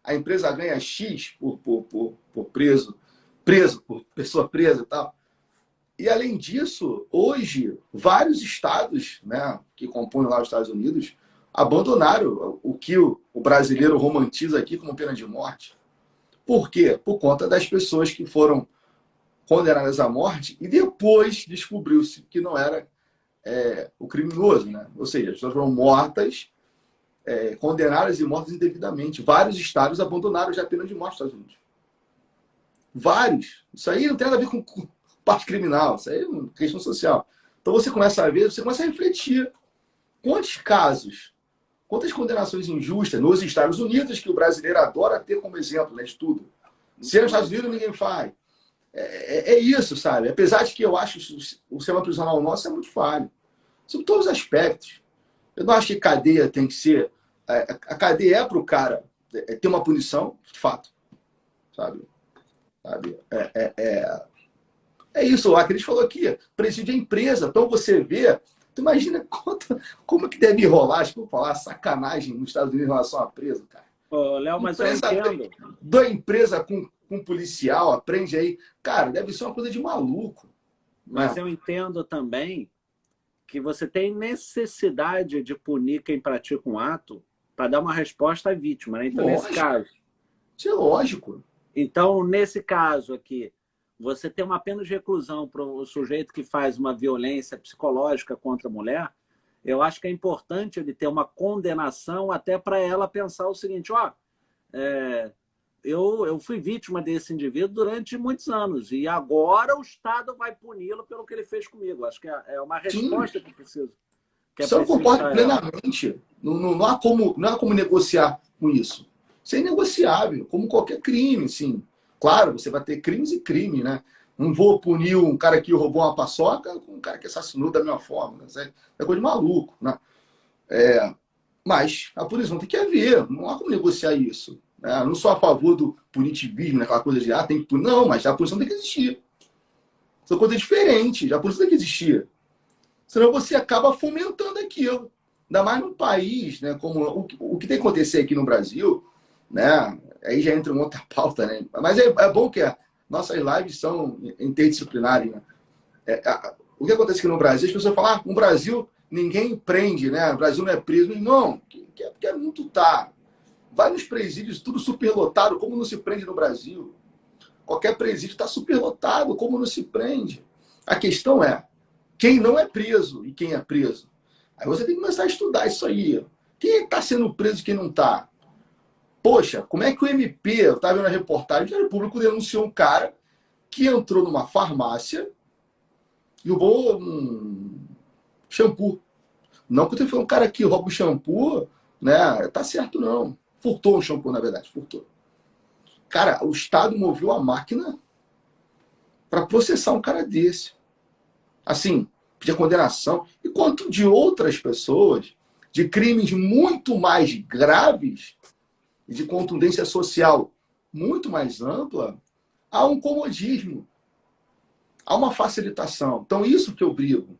a empresa ganha X por preso, por pessoa presa e tal. E além disso, hoje, vários estados, né, que compõem lá os Estados Unidos, abandonaram o que o brasileiro romantiza aqui como pena de morte. Por quê? Por conta das pessoas que foram condenadas à morte e depois descobriu-se que não era o criminoso, né? Ou seja, as pessoas foram mortas, condenadas e mortas indevidamente. Vários estados abandonaram já a pena de morte nos Estados Unidos. Vários. Isso aí não tem nada a ver com parte criminal, isso aí é uma questão social. Então você começa a ver, você começa a refletir. Quantos casos, quantas condenações injustas nos Estados Unidos, que o brasileiro adora ter como exemplo, né, de tudo. Se é nos Estados Unidos, ninguém faz. É isso, sabe? Apesar de que eu acho que o sistema prisional nosso é muito falho. Sobre todos os aspectos. Eu não acho que cadeia tem que ser... A cadeia para o cara ter uma punição, de fato. Sabe? É isso, a Cris falou aqui. Presídio é empresa. Então você vê... Tu imagina como que deve rolar, acho que vou falar, sacanagem nos Estados Unidos em relação à presa, cara. Léo, mas eu entendo. Da empresa com um policial, aprende aí. Cara, deve ser uma coisa de maluco. Mas eu entendo também que você tem necessidade de punir quem pratica um ato para dar uma resposta à vítima, né? Então, nesse caso. Isso é lógico. Então, nesse caso aqui, você tem uma pena de reclusão para o sujeito que faz uma violência psicológica contra a mulher. Eu acho que é importante ele ter uma condenação até para ela pensar o seguinte, eu fui vítima desse indivíduo durante muitos anos e agora o Estado vai puni-lo pelo que ele fez comigo. Acho que é uma resposta que eu preciso. Isso eu concordo plenamente. Não há como negociar com isso. Isso é inegociável, como qualquer crime, sim. Claro, você vai ter crimes e crime, né? Não vou punir um cara que roubou uma paçoca com um cara que assassinou da mesma forma. Né? Isso é coisa de maluco, né? Mas a punição tem que haver. Não há como negociar isso. Eu não sou a favor do punitivismo, né? Aquela coisa de tem que punir. Não, mas a punição tem que existir. São coisas diferentes. A punição tem que existir. Senão você acaba fomentando aquilo. Ainda mais num país, né? Como o que tem que acontecer aqui no Brasil, né? Aí já entra uma outra pauta, né? Mas é bom que nossas lives são interdisciplinares, né? O que acontece aqui no Brasil, as pessoas falam, no Brasil ninguém prende, né? O Brasil não é preso. Meu irmão, quer muito tá. Vai nos presídios, tudo superlotado, como não se prende no Brasil? Qualquer presídio está superlotado, como não se prende? A questão é, quem não é preso e quem é preso? Aí você tem que começar a estudar isso aí. Quem está sendo preso e quem não está? Poxa, como é que o MP, eu estava vendo a reportagem, o Ministério Público denunciou um cara que entrou numa farmácia e roubou um shampoo. Não que eu tenha falando um cara que rouba o shampoo, né? Tá certo, não. Furtou um shampoo, na verdade, furtou. Cara, o Estado moveu a máquina para processar um cara desse. Assim, pedir condenação. E quanto de outras pessoas, de crimes muito mais graves e de contundência social muito mais ampla, há um comodismo, há uma facilitação. Então, isso que eu brigo.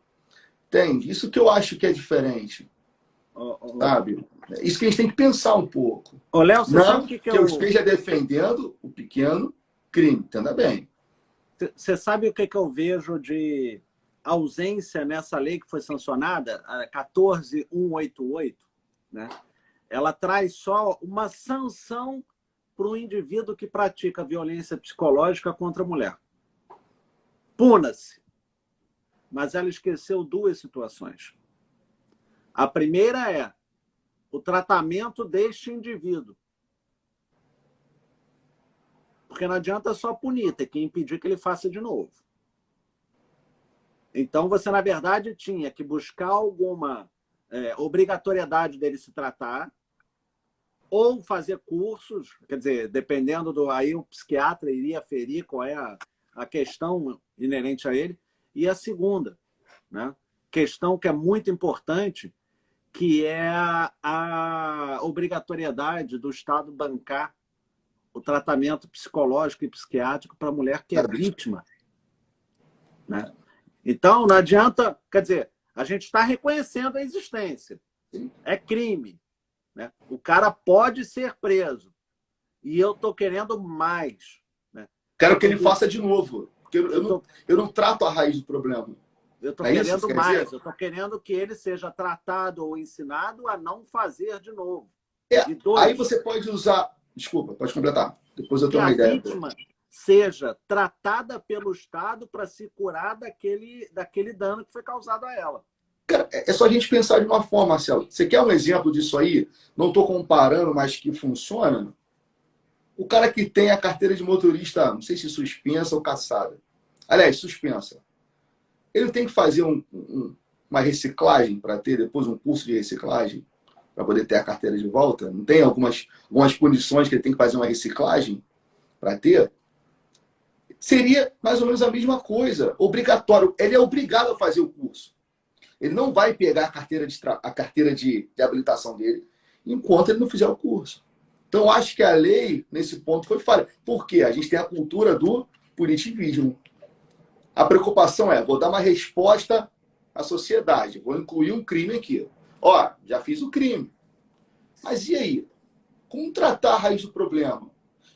Entende? Isso que eu acho que é diferente. Sabe? Isso que a gente tem que pensar um pouco. Ô, Léo, você não sabe o que eu esteja defendendo o pequeno crime, entenda bem. Você sabe o que eu vejo de ausência nessa lei que foi sancionada, a 14.188, né? Ela traz só uma sanção para o indivíduo que pratica violência psicológica contra a mulher. Puna-se. Mas ela esqueceu duas situações. A primeira é o tratamento deste indivíduo. Porque não adianta só punir, tem que impedir que ele faça de novo. Então, você, na verdade, tinha que buscar alguma obrigatoriedade dele se tratar, ou fazer cursos, quer dizer, dependendo do... Aí o psiquiatra iria aferir qual é a questão inerente a ele. E a segunda, né? Questão que é muito importante, que é a obrigatoriedade do Estado bancar o tratamento psicológico e psiquiátrico para a mulher que é vítima. Né? Então, não adianta... Quer dizer, a gente está reconhecendo a existência. É crime. Né? O cara pode ser preso. E eu estou querendo mais. Né? Quero que ele faça de novo. Porque eu não trato a raiz do problema. Eu estou querendo mais. Eu estou querendo que ele seja tratado ou ensinado a não fazer de novo. Aí você pode usar... Desculpa, pode completar. Depois eu tenho uma ideia. Que a vítima seja tratada pelo Estado para se curar daquele dano que foi causado a ela. Cara, é só a gente pensar de uma forma, Marcelo. Você quer um exemplo disso aí? Não estou comparando, mas que funciona? O cara que tem a carteira de motorista, não sei se suspensa ou cassada. Aliás, suspensa. Ele tem que fazer uma reciclagem para ter depois um curso de reciclagem para poder ter a carteira de volta? Não tem algumas condições que ele tem que fazer uma reciclagem para ter? Seria mais ou menos a mesma coisa. Obrigatório. Ele é obrigado a fazer o curso. Ele não vai pegar a carteira de habilitação dele enquanto ele não fizer o curso. Então, acho que a lei, nesse ponto, foi falha. Por quê? A gente tem a cultura do punitivismo. A preocupação é, vou dar uma resposta à sociedade, vou incluir um crime aqui. Ó, já fiz o crime. Mas e aí? Como tratar a raiz do problema?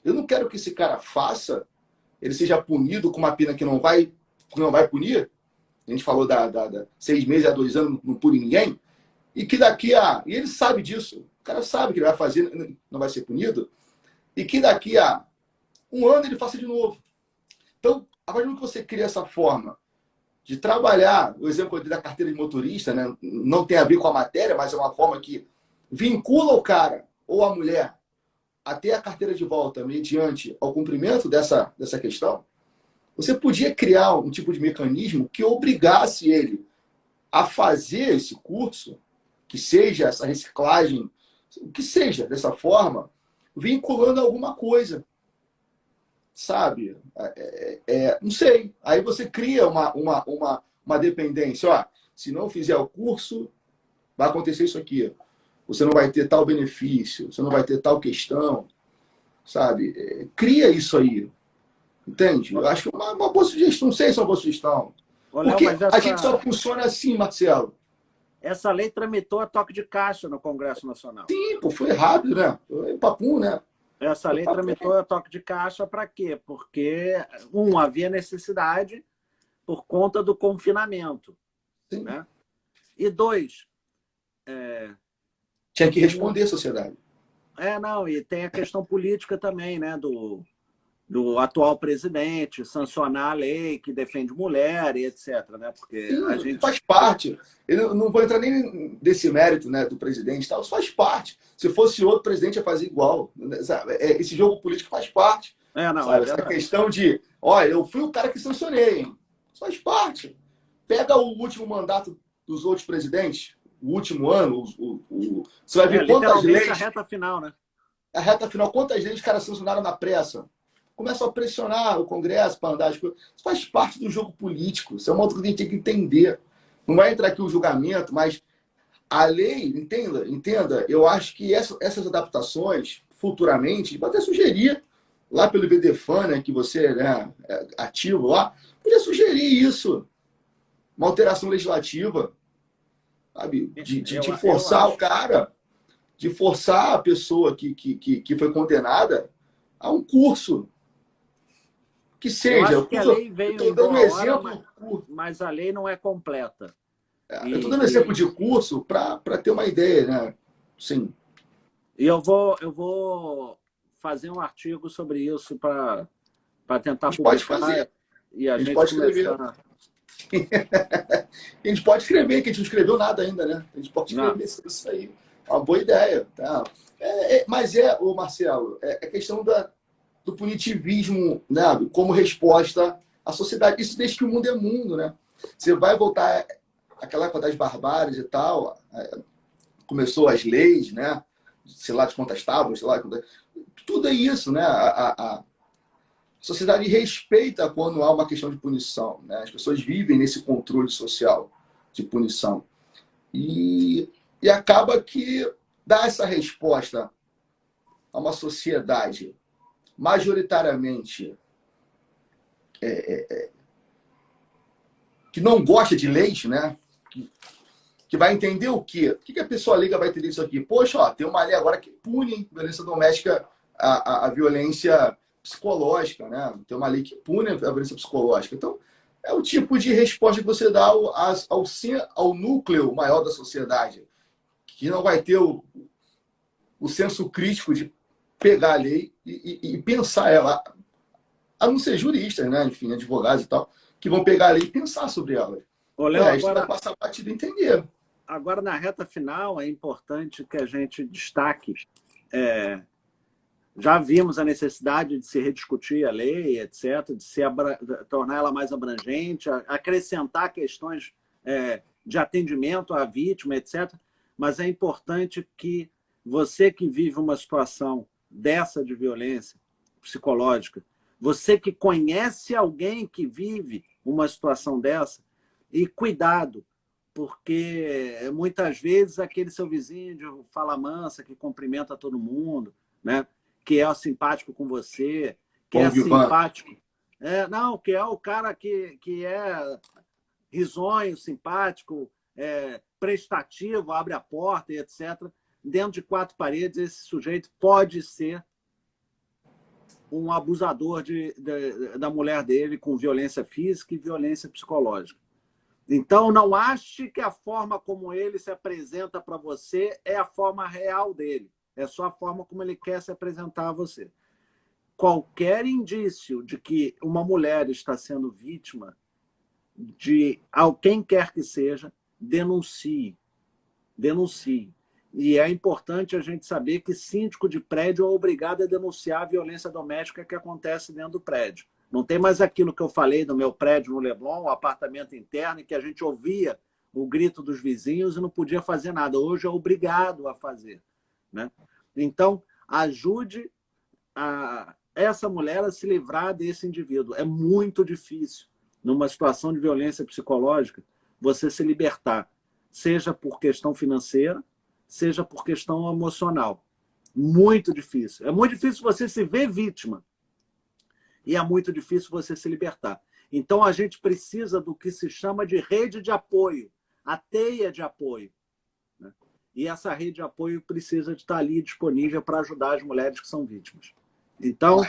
Eu não quero que esse cara faça, ele seja punido com uma pena que não vai punir. A gente falou da 6 meses a 2 anos, não pune ninguém. E que daqui a... E ele sabe disso. O cara sabe que ele vai fazer, não vai ser punido. E que daqui a 1 ano ele faça de novo. Então, a partir do momento que você cria essa forma de trabalhar, o exemplo da carteira de motorista, né, não tem a ver com a matéria, mas é uma forma que vincula o cara ou a mulher a ter a carteira de volta mediante ao cumprimento dessa questão, você podia criar um tipo de mecanismo que obrigasse ele a fazer esse curso, que seja essa reciclagem, o que seja dessa forma, vinculando alguma coisa. Sabe? Não sei. Aí você cria uma dependência. Ó, se não fizer o curso, vai acontecer isso aqui. Você não vai ter tal benefício, você não vai ter tal questão. Sabe? Cria isso aí. Entende? Eu acho que é uma boa sugestão. Não sei se é uma boa sugestão. Porque a gente só funciona assim, Marcelo. Essa lei tramitou a toque de caixa no Congresso Nacional. Sim, pô, foi rápido, né? Foi papum, né? Essa lei tramitou a toque de caixa para quê? Porque, havia necessidade por conta do confinamento. Né? E dois, tinha que responder à sociedade. não, e tem a questão política também, né, do atual presidente sancionar a lei que defende mulher e etc, né? Porque a Sim, gente faz parte. Eu não vou entrar nem desse mérito, né, do presidente, tal. Isso faz parte. Se fosse outro presidente, ia fazer igual. Sabe? Esse jogo político faz parte. não, é Sabe? Essa verdade. questão de, olha, eu fui o cara que sancionei, hein? Isso faz parte. Pega o último mandato dos outros presidentes, o último ano, você vai ver quantas Literalmente a leis, reta final, né? a reta final, quantas leis os caras sancionaram na pressa. Começam a pressionar o Congresso para andar as coisas. Isso faz parte do jogo político. Isso é uma outra coisa que a gente tem que entender. Não vai entrar aqui o julgamento, mas a lei, entenda, eu acho que essas adaptações, futuramente, pode até sugerir, lá pelo IBDFAN, né, que você, né, é ativo lá, podia sugerir isso. Uma alteração legislativa, sabe? De forçar o cara, de forçar a pessoa que foi condenada a um curso. Que Eu seja, acho que a lei eu veio estou em dando um boa hora, exemplo. mas a lei não é completa. Eu estou dando exemplo de curso para ter uma ideia, né? Sim. E eu vou fazer um artigo sobre isso para tentar A gente pode publicar fazer. e A a gente gente pode escrever. começar. A gente pode escrever, que a gente não escreveu nada ainda, né? A gente pode Não. escrever isso aí. É uma boa ideia. Tá? Mas o Marcelo, é questão do punitivismo, né? Como resposta à sociedade. Isso desde que o mundo é mundo, né? Você vai voltar àquela época das barbáries e tal, começou as leis, né? Sei lá de quantas tábuas, sei lá. Tudo é isso, né? A sociedade respeita quando há uma questão de punição, né? As pessoas vivem nesse controle social de punição. E acaba que dá essa resposta a uma sociedade majoritariamente que não gosta de leis, né? Que vai entender o quê? O que a pessoa liga vai entender isso aqui? Poxa, ó, tem uma lei agora que pune violência doméstica, a violência psicológica, né? Tem uma lei que pune a violência psicológica. Então, é o tipo de resposta que você dá ao núcleo maior da sociedade, que não vai ter o senso crítico de pegar a lei e pensar ela, a não ser juristas, né? Enfim, advogados e tal, que vão pegar a lei e pensar sobre ela. Ô, Léo, Isso vai passar a partir de entender. Agora, na reta final, é importante que a gente destaque. Já vimos a necessidade de se rediscutir a lei, etc., de tornar ela mais abrangente, acrescentar questões de atendimento à vítima, etc. Mas é importante que você que vive uma situação dessa de violência psicológica, você que conhece alguém que vive uma situação dessa, e cuidado, porque muitas vezes aquele seu vizinho de fala mansa, que cumprimenta todo mundo, né? Que é simpático com você, que é simpático. Não, que é o cara que é risonho, simpático, prestativo, abre a porta e etc. Dentro de quatro paredes, esse sujeito pode ser um abusador da mulher dele com violência física e violência psicológica. Então, não ache que a forma como ele se apresenta para você é a forma real dele. É só a forma como ele quer se apresentar a você. Qualquer indício de que uma mulher está sendo vítima de quem quer que seja, denuncie. Denuncie. E é importante a gente saber que síndico de prédio é obrigado a denunciar a violência doméstica que acontece dentro do prédio. Não tem mais aquilo que eu falei do meu prédio no Leblon, o apartamento interno, em que a gente ouvia o grito dos vizinhos e não podia fazer nada. Hoje é obrigado a fazer, né? Então, ajude essa mulher a se livrar desse indivíduo. É muito difícil, numa situação de violência psicológica, você se libertar, seja por questão financeira, seja por questão emocional. Muito difícil. É muito difícil você se ver vítima. E é muito difícil você se libertar. Então, a gente precisa do que se chama de rede de apoio, a teia de apoio, né? E essa rede de apoio precisa de estar ali disponível para ajudar as mulheres que são vítimas. Então,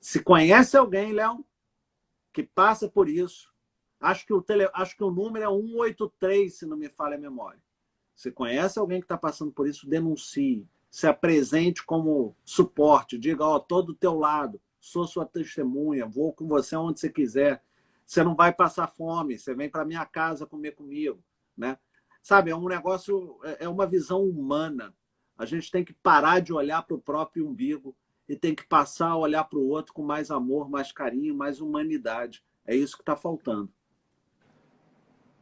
se conhece alguém, Léo, que passa por isso, Acho que o número é 183, se não me falha a memória. Você conhece alguém que está passando por isso, denuncie. Se apresente como suporte. Diga, ó, tô do teu lado, sou sua testemunha, vou com você onde você quiser. Você não vai passar fome, você vem para minha casa comer comigo, né? Sabe, é um negócio, é uma visão humana. A gente tem que parar de olhar para o próprio umbigo e tem que passar a olhar para o outro com mais amor, mais carinho, mais humanidade. É isso que está faltando.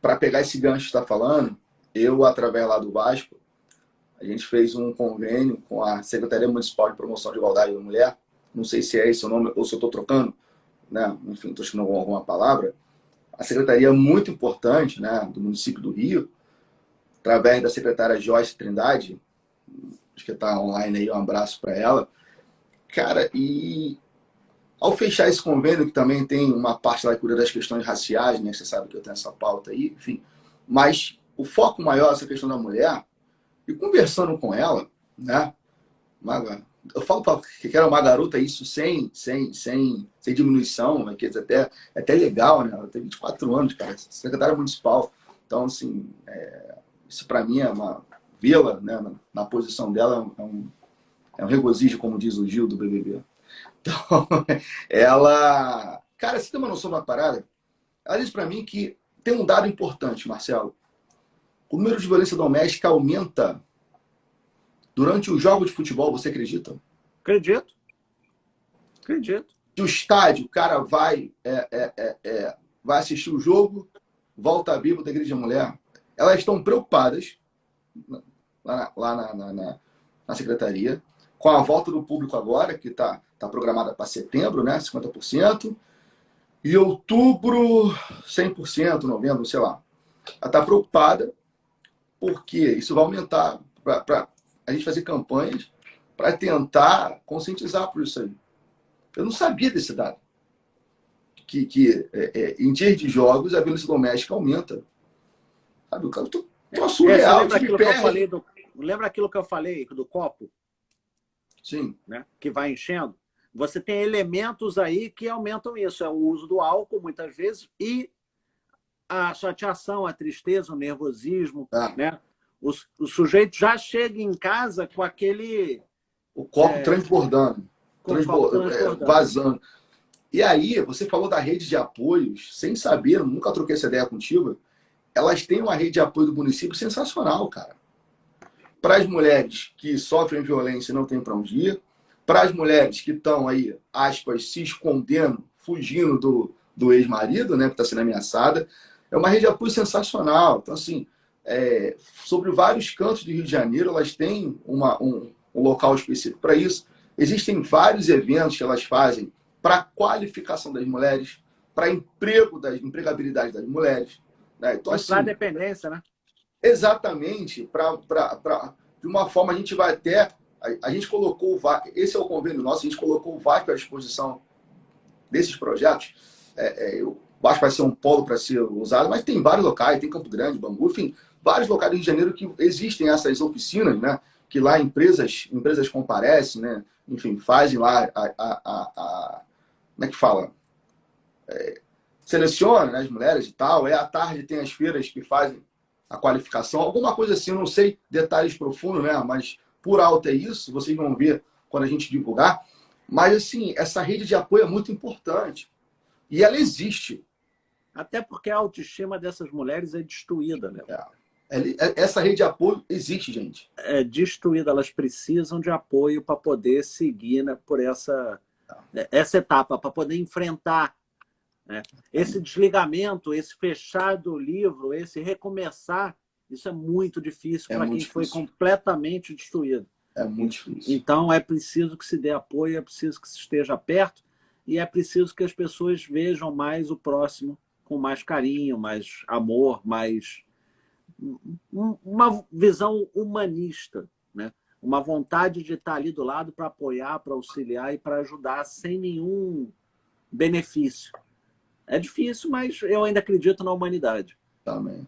Para pegar esse gancho que está falando, eu, através lá do Vasco, a gente fez um convênio com a Secretaria Municipal de Promoção de Igualdade da Mulher. Não sei se é esse o nome ou se eu estou trocando, né? Enfim, estou escrevendo alguma palavra. A secretaria é muito importante, né, do município do Rio, através da secretária Joyce Trindade, acho que está online aí, um abraço para ela. Cara, e ao fechar esse convênio, que também tem uma parte lá que cuida das questões raciais, né? Você sabe que eu tenho essa pauta aí, enfim. Mas o foco maior é essa questão da mulher. E conversando com ela, né? Eu falo que era uma garota isso sem diminuição, né? Que é até legal, né? Ela tem 24 anos, cara, secretária municipal. Então, assim, isso para mim é uma vê-la, né? Na posição dela é um regozijo, como diz o Gil do BBB. Então, ela... Cara, você tem uma noção de uma parada? Ela disse para mim que tem um dado importante, Marcelo. O número de violência doméstica aumenta durante o jogo de futebol, você acredita? Acredito. Acredito. Do estádio, o cara vai assistir o jogo, volta vivo da igreja mulher. Elas estão preocupadas lá na secretaria, com a volta do público agora, que está programada para setembro, né, 50%, e outubro, 100%, novembro, sei lá. Ela está preocupada porque isso vai aumentar para a gente fazer campanhas para tentar conscientizar por isso aí. Eu não sabia desse dado. Que em dias de jogos a violência doméstica aumenta. Sabe? O cara troço real. Lembra aquilo que eu falei do copo? Sim. Né? Que vai enchendo? Você tem elementos aí que aumentam isso. É o uso do álcool, muitas vezes, e a chateação, a tristeza, o nervosismo. Né? O sujeito já chega em casa com aquele... O copo transbordando. Vazando. E aí, você falou da rede de apoios, sem saber, nunca troquei essa ideia contigo, elas têm uma rede de apoio do município sensacional, cara. Para as mulheres que sofrem violência e não têm para onde ir, para as mulheres que estão aí, aspas, se escondendo, fugindo do ex-marido, né, que está sendo ameaçada, é uma rede de apoio sensacional. Então, assim, sobre vários cantos do Rio de Janeiro, elas têm um local específico para isso. Existem vários eventos que elas fazem para a qualificação das mulheres, para empregabilidade das mulheres. Né? Então, assim, para a dependência, né? Exatamente. De uma forma, a gente vai até... A gente colocou o VAC, esse é o convênio nosso, a gente colocou o VAC à disposição desses projetos. O Vasco vai ser um polo para ser usado, mas tem vários locais, tem Campo Grande, Bangu, enfim, vários locais do Rio de Janeiro que existem essas oficinas, né? Que lá empresas comparecem, né? Enfim, fazem lá como é que fala? Seleciona, né, as mulheres e tal. À tarde tem as feiras que fazem a qualificação, alguma coisa assim, eu não sei detalhes profundos, né? Mas por alto é isso, vocês vão ver quando a gente divulgar. Mas, assim, essa rede de apoio é muito importante. E ela existe. Até porque a autoestima dessas mulheres é destruída, né? Essa rede de apoio existe, gente. É destruída. Elas precisam de apoio para poder seguir, né, por essa etapa, para poder enfrentar, né? Esse desligamento, esse fechar do livro, esse recomeçar, isso é muito difícil para quem foi completamente destruído. É muito difícil. Então, é preciso que se dê apoio, é preciso que se esteja perto e é preciso que as pessoas vejam mais o próximo com mais carinho, mais amor, mais... uma visão humanista, né? Uma vontade de estar ali do lado para apoiar, para auxiliar e para ajudar sem nenhum benefício. É difícil, mas eu ainda acredito na humanidade. Também.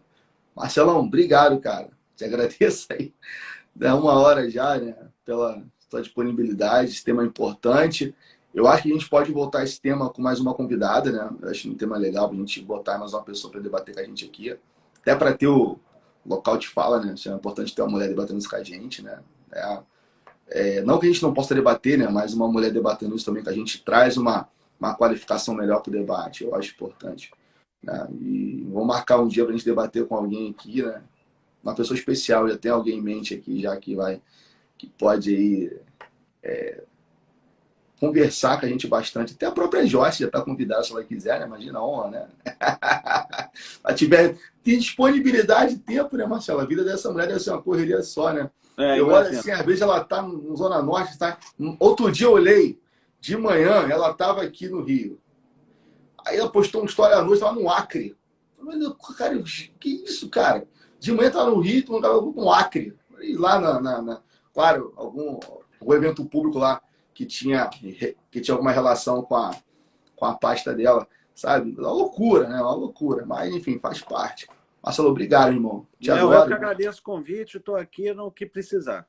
Marcelão, obrigado, cara. Te agradeço aí. Dá 1 hora já, né? Pela sua disponibilidade, esse tema é importante. Eu acho que a gente pode voltar esse tema com mais uma convidada, né? Eu acho um tema legal para a gente botar mais uma pessoa para debater com a gente aqui. Até para ter o local de fala, né? Acho importante ter uma mulher debatendo isso com a gente, né? Não que a gente não possa debater, né? Mas uma mulher debatendo isso também, que a gente traz uma qualificação melhor para o debate. Eu acho importante. Né? E vou marcar um dia para a gente debater com alguém aqui, né? Uma pessoa especial, já tem alguém em mente aqui, já que pode aí conversar com a gente bastante. Até a própria Joyce já está convidada se ela quiser, né? Imagina a honra, né? Se tiver disponibilidade e tempo, né, Marcelo? A vida dessa mulher deve ser uma correria só, né? Eu olho assim, às vezes ela está no Zona Norte, tá? Outro dia eu olhei, de manhã, ela estava aqui no Rio. Aí ela postou uma história à noite, estava no Acre. Eu falei, cara, que isso, cara? De manhã estava no Rio, estava no Acre. E lá claro, algum evento público lá que tinha alguma relação com a pasta dela, sabe? Uma loucura, né? Uma loucura. Mas, enfim, faz parte. Marcelo, obrigado, irmão. Te adoro. Eu que agradeço o convite, estou aqui no que precisar.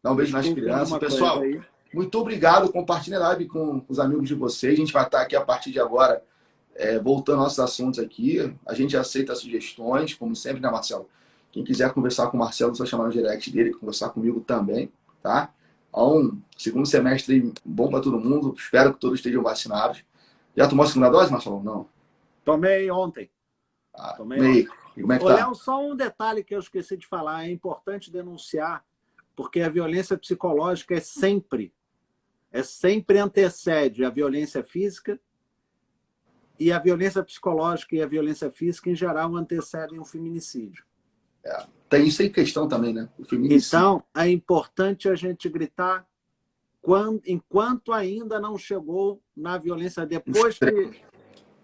Dá um beijo nas crianças. Pessoal, muito obrigado. Compartilhe a live com os amigos de vocês. A gente vai estar aqui a partir de agora, voltando aos nossos assuntos aqui. A gente aceita sugestões, como sempre, né, Marcelo? Quem quiser conversar com o Marcelo, só chamar no direct dele, conversar comigo também, tá? Um segundo semestre bom para todo mundo. Espero que todos estejam vacinados. Já tomou a segunda dose, Marcelo? Não. Tomei ontem. Tomei ontem. E como é que tá? Léo, só um detalhe que eu esqueci de falar. É importante denunciar, porque a violência psicológica sempre antecede a violência física, e a violência psicológica e a violência física, em geral, antecedem um feminicídio. Tem isso em questão também, né? O feminicídio. Então, é importante a gente gritar enquanto ainda não chegou na violência.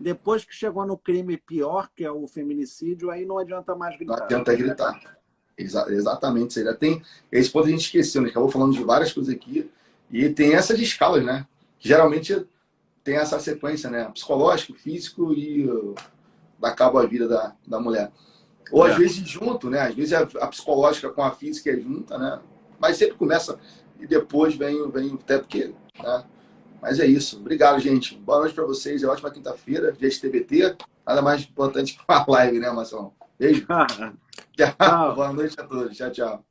Depois que chegou no crime pior, que é o feminicídio, aí não adianta mais gritar. Não adianta gritar. Exatamente. Você já tem esse ponto, a gente esqueceu, né? Acabou falando de várias coisas aqui. E tem essas escalas, né? Que geralmente tem essa sequência, né? Psicológico, físico e dá cabo à vida da mulher. Ou às vezes junto, né? Às vezes a psicológica com a física é junta, né? Mas sempre começa e depois vem até porque, né? Mas é isso. Obrigado, gente. Boa noite para vocês. É ótima quinta-feira, dia de TBT. Nada mais importante que uma live, né, Marcelo? Beijo. Tchau. Boa noite a todos. Tchau, tchau.